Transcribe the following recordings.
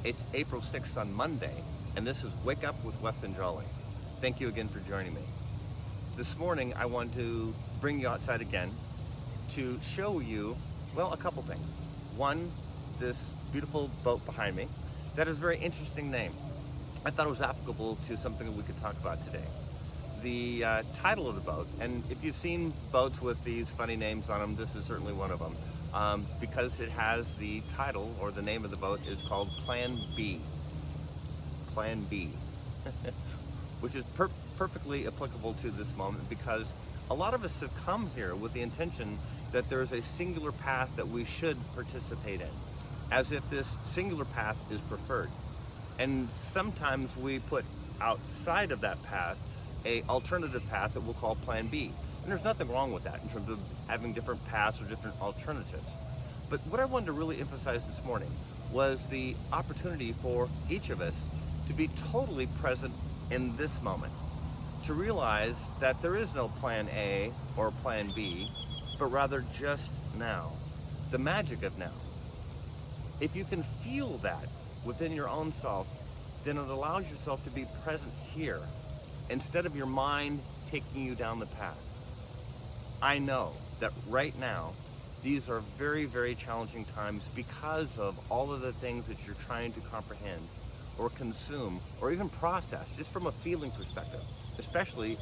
It's April 6th on Monday, and this is Wake Up with Weston Jolly. Thank you again for joining me. This morning, I want to bring you outside again to show you, well, a couple things. One, this beautiful boat behind me that has a very interesting name. I thought it was applicable to something that we could talk about today. The title of the boat, and if you've seen boats with these funny names on them, this is certainly one of them. Because it has the title, or the name of the boat is called Plan B. Plan B. Which is perfectly applicable to this moment, because a lot of us have come here with the intention that there is a singular path that we should participate in, as if this singular path is preferred. And sometimes we put outside of that path a alternative path that we'll call Plan B. And there's nothing wrong with that in terms of having different paths or different alternatives. But what I wanted to really emphasize this morning was the opportunity for each of us to be totally present in this moment, to realize that there is no Plan A or Plan B, but rather just now, the magic of now. If you can feel that within your own self, then it allows yourself to be present here instead of your mind taking you down the path. I know that right now, these are very, very challenging times because of all of the things that you're trying to comprehend or consume or even process, just from a feeling perspective, especially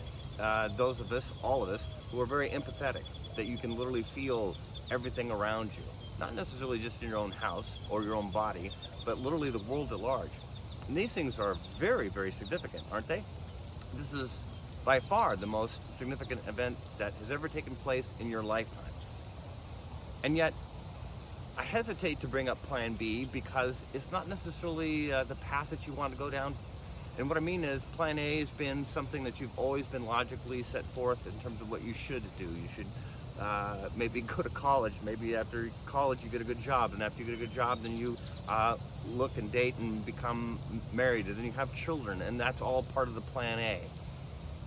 those of us, all of us, who are very empathetic, that you can literally feel everything around you, not necessarily just in your own house or your own body, but literally the world at large. And these things are very, very significant, aren't they? This is by far the most significant event that has ever taken place in your lifetime. And yet, I hesitate to bring up Plan B because it's not necessarily the path that you want to go down. And what I mean is, Plan A has been something that you've always been logically set forth in terms of what you should do. You should maybe go to college. Maybe after college you get a good job, and after you get a good job, then you look and date and become married, and then you have children, and that's all part of the Plan A.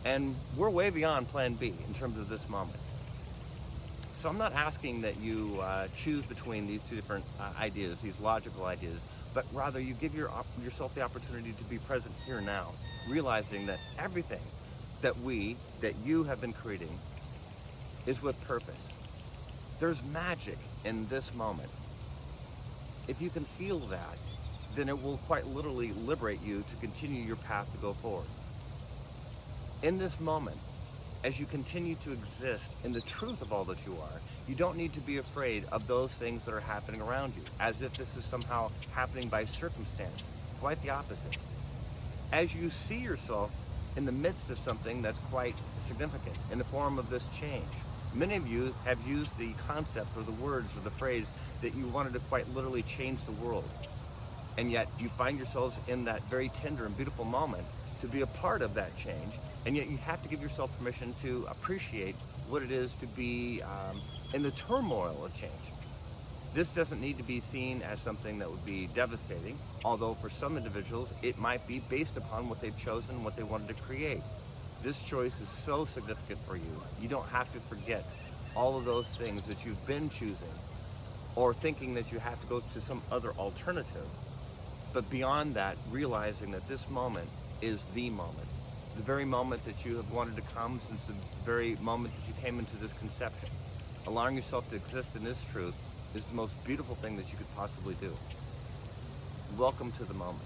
And we're way beyond Plan B in terms of this moment. So I'm not asking that you choose between these two different ideas, these logical ideas, but rather you give yourself the opportunity to be present here now, realizing that everything that you have been creating is with purpose. There's magic in this moment. If you can feel that, then it will quite literally liberate you to continue your path to go forward. In this moment, as you continue to exist in the truth of all that you are, you don't need to be afraid of those things that are happening around you, as if this is somehow happening by circumstance. Quite the opposite. As you see yourself in the midst of something that's quite significant in the form of this change, many of you have used the concept or the words or the phrase that you wanted to quite literally change the world. And yet you find yourselves in that very tender and beautiful moment to be a part of that change. And yet you have to give yourself permission to appreciate what it is to be in the turmoil of change. This doesn't need to be seen as something that would be devastating, although for some individuals it might be based upon what they've chosen, what they wanted to create. This choice is so significant for you. You don't have to forget all of those things that you've been choosing or thinking that you have to go to some other alternative. But beyond that, realizing that this moment is the moment. The very moment that you have wanted to come since the very moment that you came into this conception. Allowing yourself to exist in this truth is the most beautiful thing that you could possibly do. Welcome to the moment.